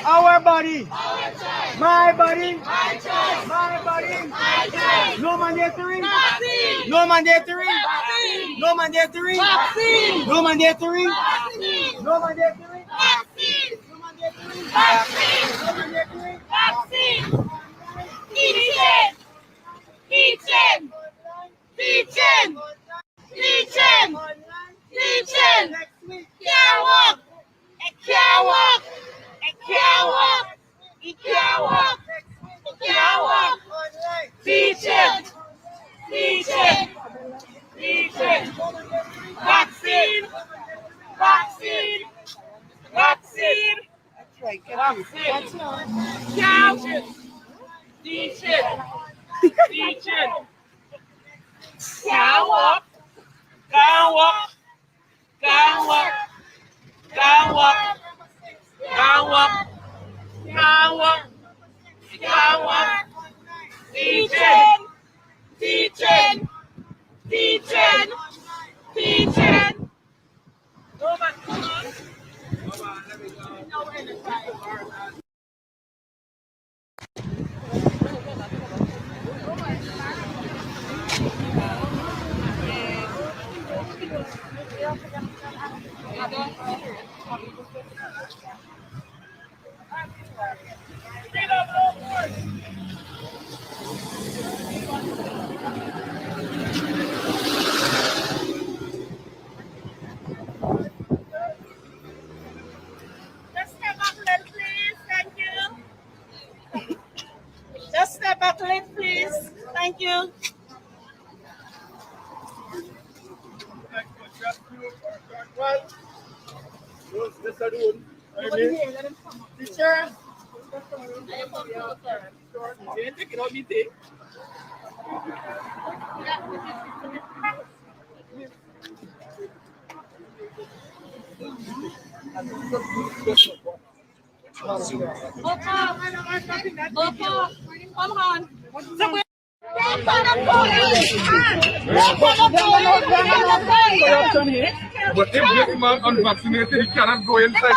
Our body, my body, my choice. My body, my choice. No mandatory, vaccine. No mandatory, vaccine. No mandatory, vaccine. No mandatory, vaccine. No mandatory, vaccine. No mandatory, vaccine. No mandatory, vaccine. Teaching, teaching, teaching, teaching, teaching. Can't walk, can't walk. Can't walk. He can't walk. He can't walk. Teaching. Teaching. Teaching. Vaccine. Vaccine. Vaccine. That's right. Vaccine. Can't. Teaching. Teaching. Can't walk. Can't walk. Can't walk. Can't walk. Can't walk. Can't walk. Can't walk. Teaching. Teaching. Teaching. Teaching. No man, come on. No anytime. Just step back a little, please. Thank you. Teacher. Come on. But if this man unvaccinated, he cannot go inside.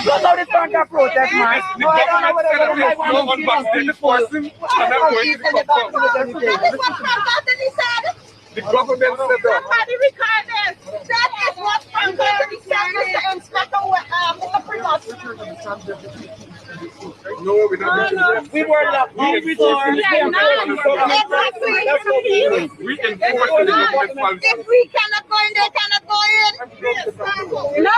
Go down the front and protest, man. The government said that there's no unvaccinated person cannot go into the country. The government said that. Somebody record this. That is what Frank Anthony said, Mr. Inspector, Mr. Primus. No, we don't. We were locked down before. We enforce the government policy. If we cannot go in, they cannot go in. No.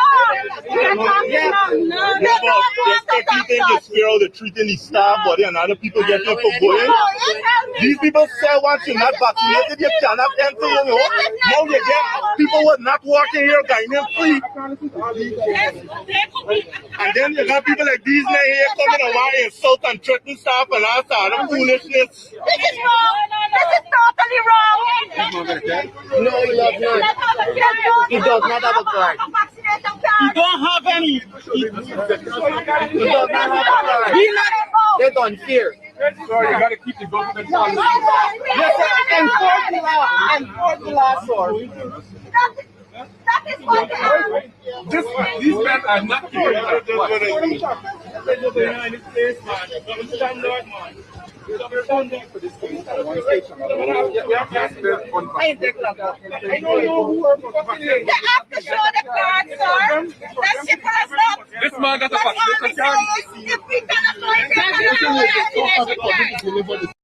They're treating the staff body and other people getting for going. These people say once you're not vaccinated, you cannot enter, you know. Now you get people who are not working here, getting them free. And then you got people like these men here coming around and insult and threaten staff and all sort of foolishness. This is wrong. This is totally wrong. No, he does not. He does not have a card. He don't have any. He does not have a card. They don't fear. Sorry, you gotta keep the government policy. Yes, enforce the law. Enforce the law, sir. That is what they are. These men are not here. I don't know who are They have to show the card, sir. That ship has not. This man got a vaccination card. If we cannot go in, they cannot go in.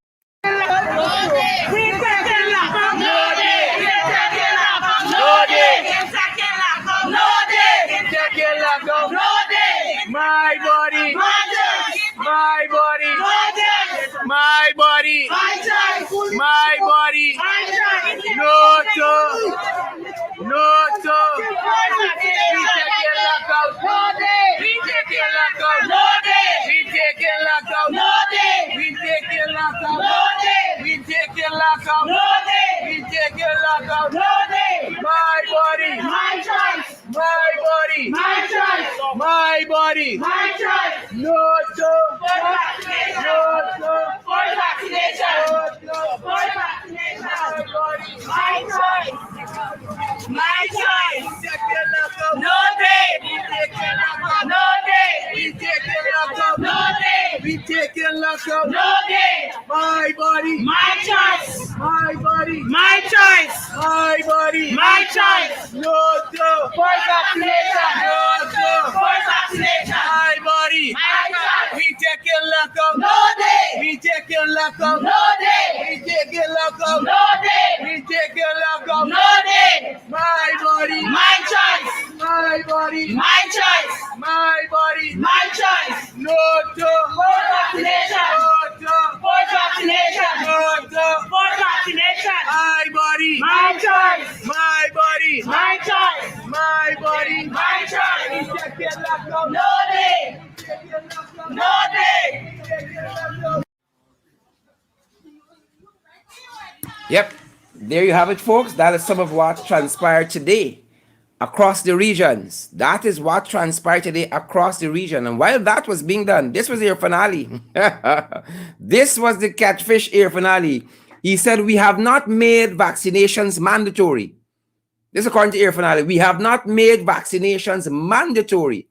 We taking lockdown. No day. We taking lockdown. No day. We taking lockdown. No day. We taking lockdown. No day. my body. My choice. My body. My choice. My body. My choice. My body. My choice. No to lockout. No day. We taking lockout. No day. My body. My choice. My body. My choice. My body. My choice. No to. For vaccination. No to. For vaccination. No to. For vaccination. My body. My choice. My choice. Taking lockout. No day. We taking lockout. No day. We taking lockout. No day. We taking lockout. No day. My body. My choice. My body. My choice. My body. My choice. No to. For vaccination. No to. For vaccination. My body. My choice. We taking lockout. No day. We taking lockout. No day. We taking lockout. No day. We taking lockout. No day. My body. My choice. My body. My choice. My body. My choice. No to. For vaccination. No to. For vaccination. No to. For vaccination. My body. My choice. My body. My choice. My body. My choice. We taking lockout. No day. No day. Yep, there you have it, folks. That is some of what transpired today across the regions. That is what transpired today across the region. And while that was being done, this was the air finale. This was the catfish air finale. He said, we have not made vaccinations mandatory. This is according to air finale. We have not made vaccinations mandatory.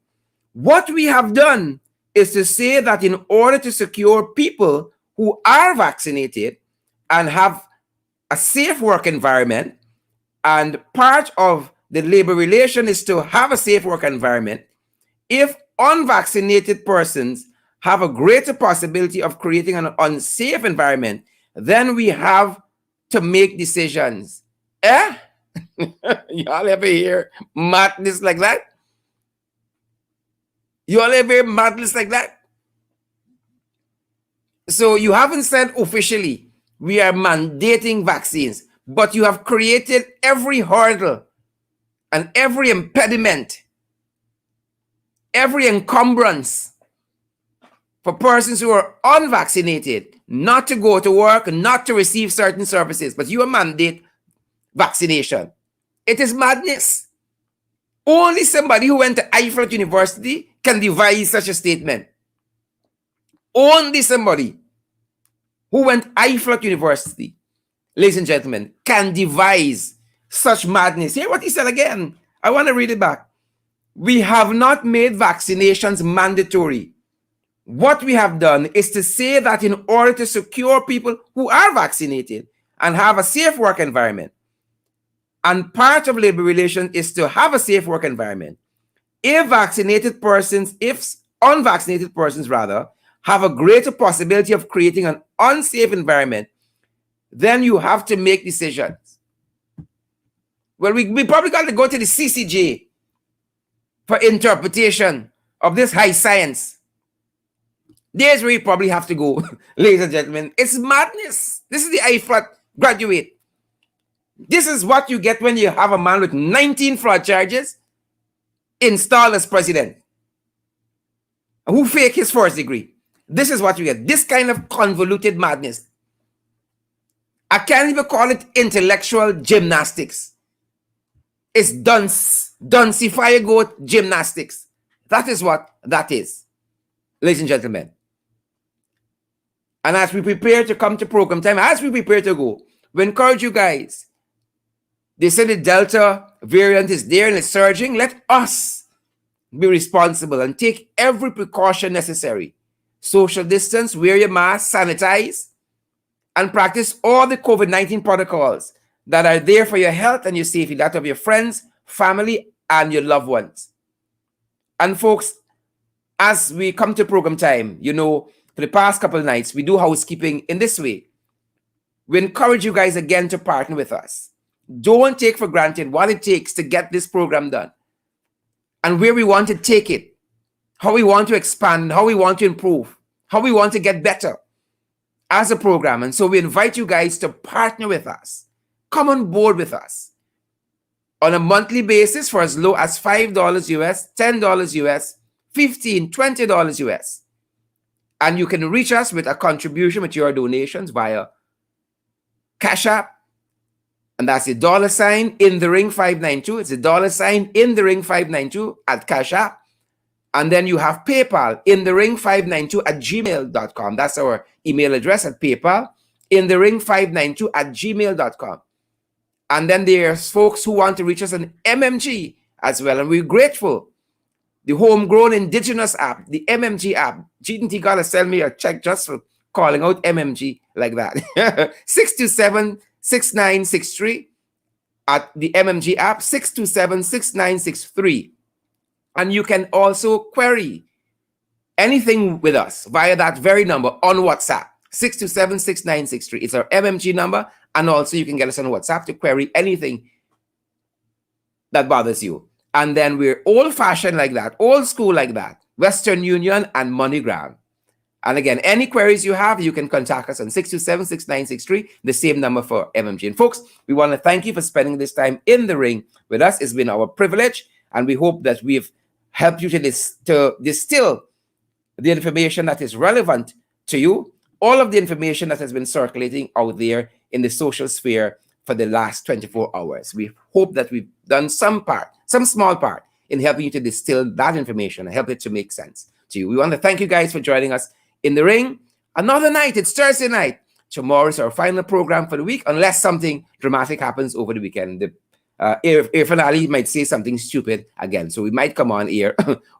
What we have done is to say that in order to secure people who are vaccinated and have a safe work environment, and part of the labor relation is to have a safe work environment, if unvaccinated persons have a greater possibility of creating an unsafe environment, then we have to make decisions. Eh? Y'all ever hear madness like that? Y'all ever hear madness like that? So you haven't said officially, we are mandating vaccines, but you have created every hurdle and every impediment, every encumbrance for persons who are unvaccinated not to go to work, not to receive certain services, but you mandate vaccination. It is madness. Only somebody who went to Ifrit University can devise such a statement. Only somebody who went Ifrit University, ladies and gentlemen, can devise such madness. Hear what he said again. I want to read it back. We have not made vaccinations mandatory. What we have done is to say that in order to secure people who are vaccinated and have a safe work environment, and part of labor relations is to have a safe work environment, if unvaccinated persons rather, have a greater possibility of creating an unsafe environment, then you have to make decisions. Well, we probably got to go to the CCJ for interpretation of this high science. There's where you probably have to go, ladies and gentlemen. It's madness. This is the IFRAT graduate. This is what you get when you have a man with 19 fraud charges installed as president who fake his first degree. This is what you get. This kind of convoluted madness. I can't even call it intellectual gymnastics. It's Duncify goat gymnastics. That is what that is, ladies and gentlemen. And as we prepare to come to program time, as we prepare to go, we encourage you guys. They say the Delta variant is there and it's surging. Let us be responsible and take every precaution necessary. Social distance, wear your mask, sanitize, and practice all the COVID-19 protocols that are there for your health and your safety, that of your friends, family, and your loved ones. And folks, as we come to program time, you know, for the past couple of nights, we do housekeeping in this way. We encourage you guys again to partner with us. Don't take for granted what it takes to get this program done and where we want to take it, how we want to expand, how we want to improve, how we want to get better as a program. And so we invite you guys to partner with us. Come on board with us on a monthly basis for as low as $5 US, $10 US, $15, $20 US. And you can reach us with a contribution with your donations via Cash App, and that's the $ in the ring 592. It's the $ in the ring 592 at Cash App. And then you have PayPal, in the ring 592 at gmail.com. That's our email address at PayPal, in the ring 592 at gmail.com. And then there's folks who want to reach us on MMG as well. And we're grateful. The homegrown indigenous app, the MMG app. GT got to send me a check just for calling out MMG like that. 627-6963 at the MMG app, 627-6963. And you can also query anything with us via that very number on WhatsApp, 627-6963. It's our MMG number. And also you can get us on WhatsApp to query anything that bothers you. And then we're old-fashioned like that, old school like that, Western Union and MoneyGram. And again, any queries you have, you can contact us on 627-6963, the same number for MMG. And folks, we want to thank you for spending this time in the ring with us. It's been our privilege, and we hope that we've helped you to distill the information that is relevant to you, all of the information that has been circulating out there in the social sphere for the last 24 hours. We hope that we've done some small part in helping you to distill that information and help it to make sense to you. We want to thank you guys for joining us in the ring. Another night, it's Thursday night. Tomorrow is our final program for the week, unless something dramatic happens over the weekend. The air finale might say something stupid again, so we might come on here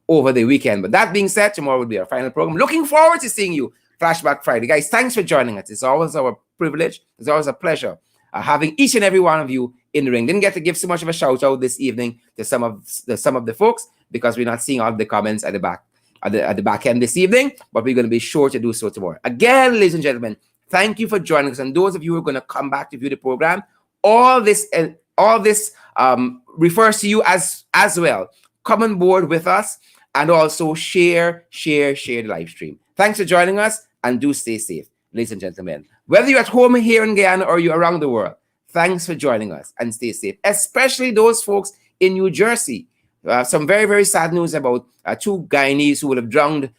over the weekend. But that being said, tomorrow will be our final program. Looking forward to seeing you Flashback Friday. Guys, thanks for joining us. It's always our privilege. It's always a pleasure having each and every one of you in the ring. Didn't get to give so much of a shout out this evening to some of the folks because we're not seeing all the comments at the back end this evening, but we're going to be sure to do so tomorrow. Again, ladies and gentlemen, thank you for joining us. And those of you who are going to come back to view the program, all this refers to you as well. Come on board with us and also share the live stream. Thanks for joining us, and do stay safe, ladies and gentlemen. Whether you're at home here in Guyana or you're around the world, thanks for joining us, and stay safe, especially those folks in New Jersey. Some very, very sad news about 2 Guyanese who will have drowned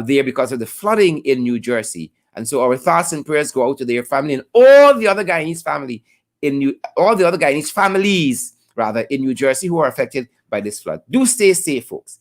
there because of the flooding in New Jersey. And so our thoughts and prayers go out to their family and all the other Guyanese families in New Jersey who are affected by this flood. Do stay safe, folks.